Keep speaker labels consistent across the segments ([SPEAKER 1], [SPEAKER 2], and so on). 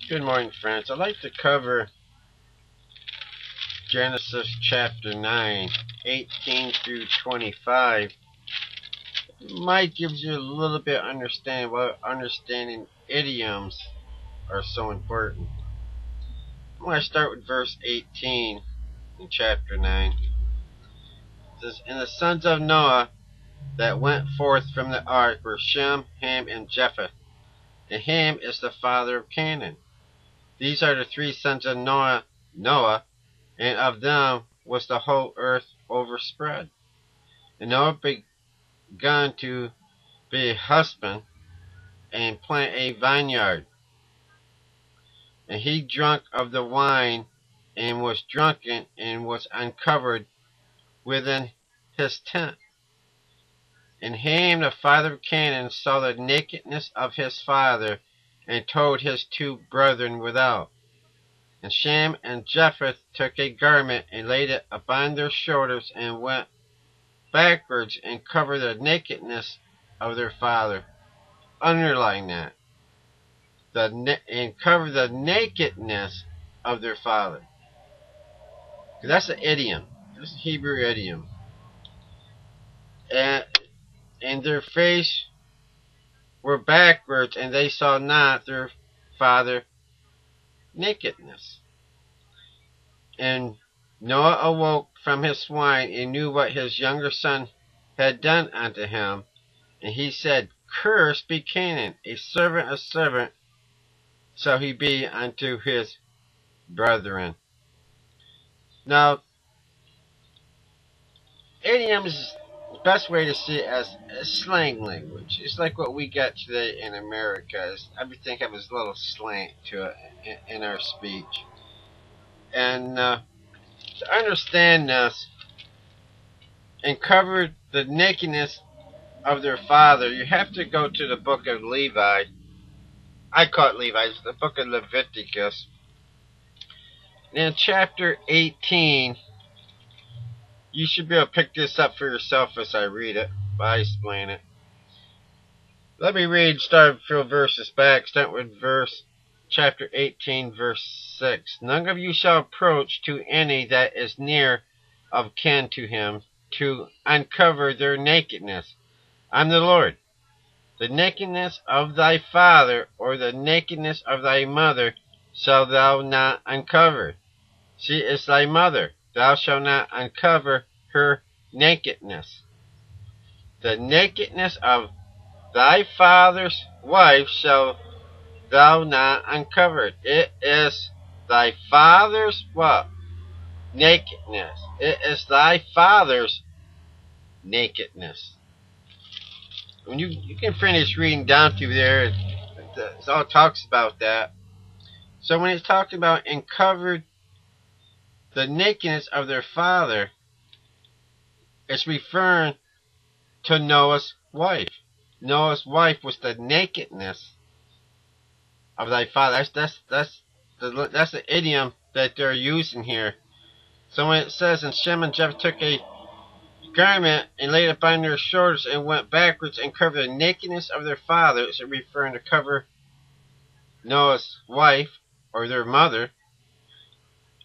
[SPEAKER 1] Good morning, friends. I'd like to cover Genesis chapter 9, 18 through 25. It might give you a little bit of understanding why understanding idioms are so important. I'm going to start with verse 18 in chapter 9. It says, "And the sons of Noah that went forth from the ark were Shem, Ham, and Japheth. And Ham is the father of Canaan. These are the three sons of Noah, and of them was the whole earth overspread. And Noah began to be a husband and plant a vineyard. And he drank of the wine and was drunken and was uncovered within his tent. And Ham, the father of Canaan, saw the nakedness of his father and told his two brethren without. And Shem and Japheth took a garment and laid it upon their shoulders and went backwards and covered the nakedness of their father." Underline that. And cover the nakedness of their father. That's an idiom. That's a Hebrew idiom. And their face were backwards, and they saw not their father nakedness. And Noah awoke from his swine and knew what his younger son had done unto him. And he said, "Cursed be Canaan, a servant of servant shall he be unto his brethren." Now, idioms is the best way to see it as slang language. It's like what we got today in America. Everything has a little slant to it in our speech. And to understand this and cover the nakedness of their father, you have to go to the book of Levi. I call it Levi. It's the book of Leviticus. And in chapter 18, you should be able to pick this up for yourself as I read it, but I explain it. Let me read, start a few verses back, start with chapter 18, verse 6. "None of you shall approach to any that is near of kin to him, to uncover their nakedness. I'm the Lord. The nakedness of thy father or the nakedness of thy mother shalt thou not uncover. She is thy mother. Thou shalt not uncover her nakedness. The nakedness of thy father's wife shalt thou not uncover. It is thy father's what? Nakedness. It is thy father's nakedness." When you can finish reading down through there, it all talks about that. So when it's talking about uncovered the nakedness of their father, it's referring to Noah's wife. Noah's wife was the nakedness of thy father. That's the idiom that they're using here. So when it says, "And Shem and Japheth took a garment and laid it upon their shoulders and went backwards and covered the nakedness of their father," it's referring to cover Noah's wife or their mother.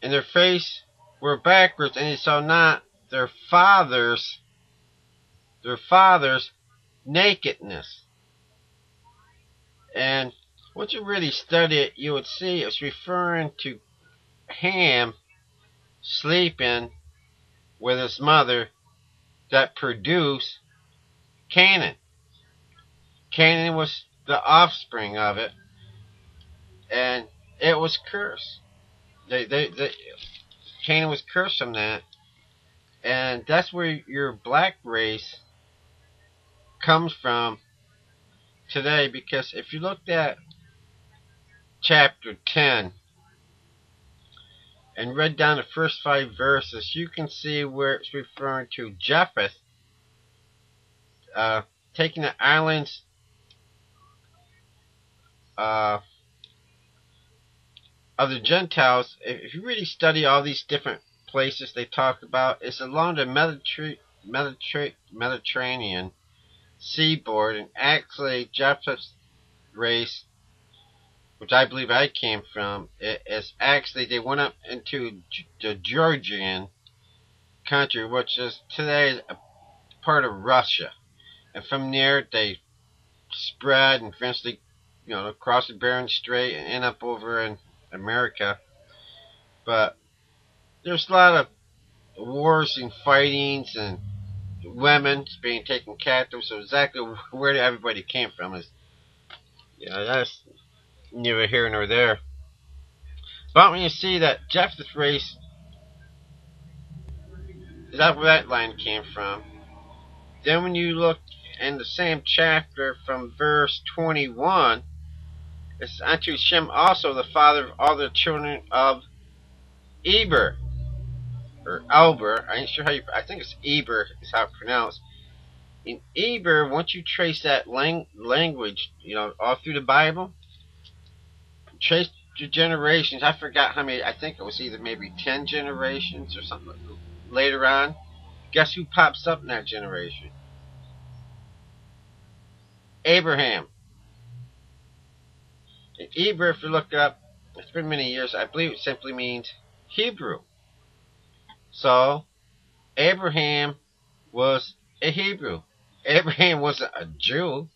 [SPEAKER 1] "And their face were backwards, and they saw not their father's nakedness." And once you really study it, you would see it's referring to Ham sleeping with his mother that produced Canaan. Canaan was the offspring of it, and it was cursed. Canaan was cursed from that, and that's where your black race comes from today. Because if you looked at chapter 10 and read down the first 5 verses, you can see where it's referring to Japheth taking the islands of the Gentiles. If you really study all these different places they talk about, it's along the Mediterranean seaboard, and actually Japheth's race which I believe I came from, is actually they went up into the Georgian country, which is today a part of Russia. And from there, they spread and eventually, across the Bering Strait and end up over in America. But there's a lot of wars and fightings and women being taken captive. So exactly where everybody came from is, that's neither here nor there. But when you see that Jephthah's race, that's where that line came from. Then when you look in the same chapter from verse 21, it's unto Shem also the father of all the children of Eber, or Elber. I ain't sure how I think it's Eber is how it's pronounced. In Eber, once you trace that language, all through the Bible, trace your generations. I forgot how many. I think it was either maybe 10 generations or something later on. Guess who pops up in that generation? Abraham. And Eber, if you look it up, it's been many years. I believe it simply means Hebrew. So Abraham was a Hebrew. Abraham wasn't a Jew.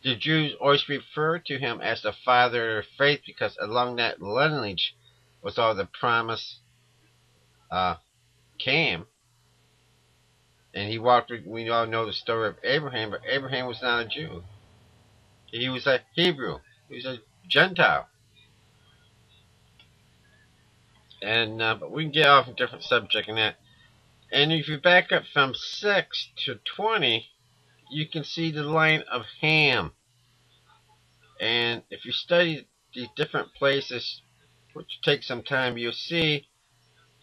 [SPEAKER 1] The Jews always referred to him as the father of faith because along that lineage was all the promise came. And he walked, we all know the story of Abraham, but Abraham was not a Jew. He was a Hebrew. He was a Gentile. And but we can get off a different subject in that. And if you back up from 6 to 20, you can see the line of Ham. And if you study these different places, which takes some time, you'll see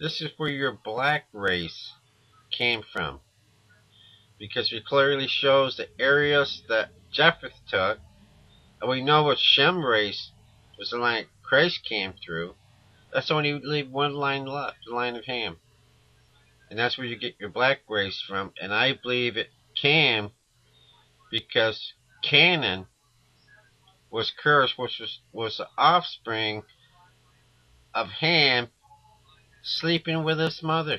[SPEAKER 1] this is where your black race came from. Because it clearly shows the areas that Japheth took. And we know what Shem race was the line Christ came through. That's only you leave one line left, the line of Ham. And that's where you get your black race from. And I believe it came because Canaan was cursed, which was the offspring of Ham sleeping with his mother.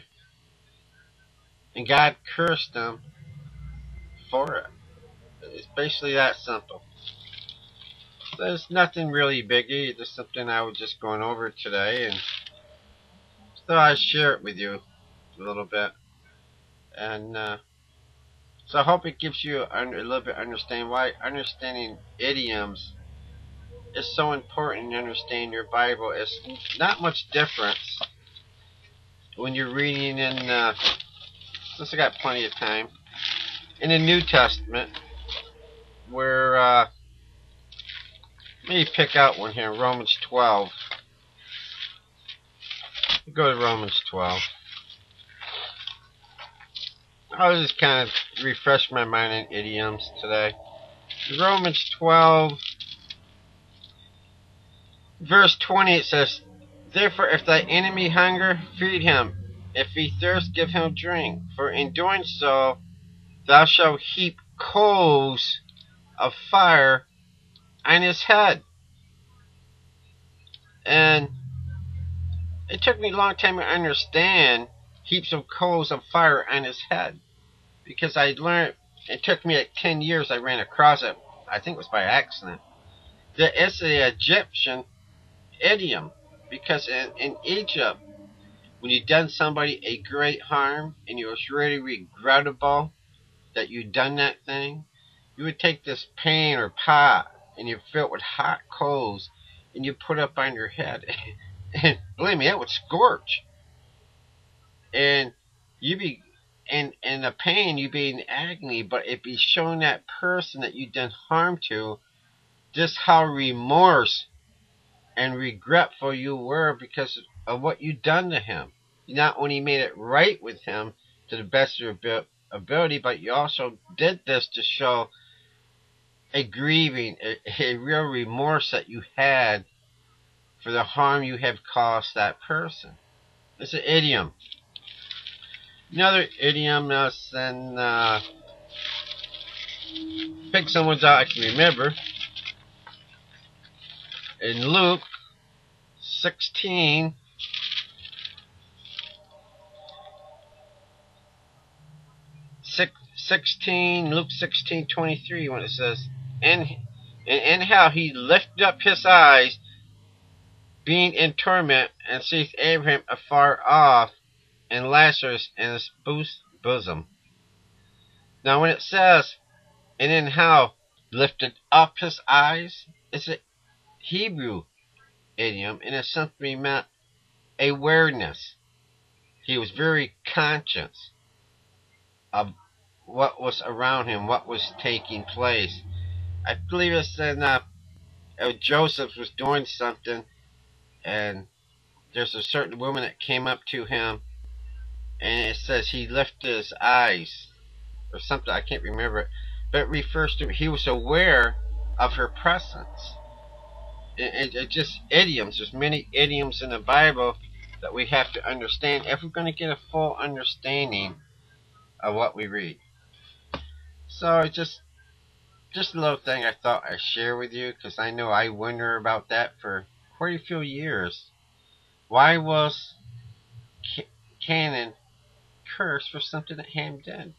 [SPEAKER 1] And God cursed them for it. It's basically that simple. There's nothing really biggie. It's just something I was just going over today, and so I share it with you a little bit. And so I hope it gives you a little bit of understanding why understanding idioms is so important to understand your Bible. It's not much difference when you're reading in, since I got plenty of time, in the New Testament, where, let me pick out one here, Romans 12. Go to Romans 12. I'll just kind of refresh my mind in idioms today. Romans 12, verse 20, it says, therefore, if thy enemy hunger, feed him. If he thirst, give him drink. For in doing so, thou shalt heap coals of fire on his head. And it took me a long time to understand heaps of coals of fire on his head. Because I learned, it took me like 10 years, I ran across it, I think it was by accident, that it's an Egyptian idiom. Because in Egypt, when you done somebody a great harm, and it was really regrettable that you done that thing, you would take this pan or pot, and you fill it with hot coals, and you put it up on your head. And believe me, it would scorch. And you be in the pain, you be in agony, but it be showing that person that you done harm to just how remorse and regretful you were because of what you done to him. You not only made it right with him to the best of your ability, but you also did this to show a grieving, a real remorse that you had for the harm you have caused that person. It's an idiom. Another idiom is, and pick someone's out I can remember. In Luke 16, Luke 16:23, when it says, and how he lifted up his eyes, being in torment, and seeth Abraham afar off, and Lazarus in his bosom. Now, when it says, and in how lifted up his eyes, it's a Hebrew idiom, and it simply meant awareness. He was very conscious of what was around him, what was taking place. I believe it said Joseph was doing something, and there's a certain woman that came up to him, and it says he lifted his eyes, or something, I can't remember it, but it refers to he was aware of her presence. It just idioms. There's many idioms in the Bible that we have to understand if we're going to get a full understanding of what we read. So just a little thing I thought I'd share with you, because I know I wonder about that for quite a few years. Why was Canaan cursed for something that Ham did?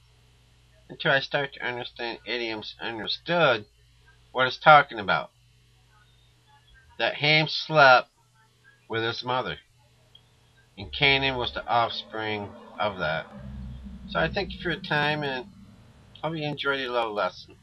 [SPEAKER 1] Until I start to understand idioms, understood what it's talking about. That Ham slept with his mother, and Canaan was the offspring of that. So I thank you for your time, and hope you enjoyed your little lesson.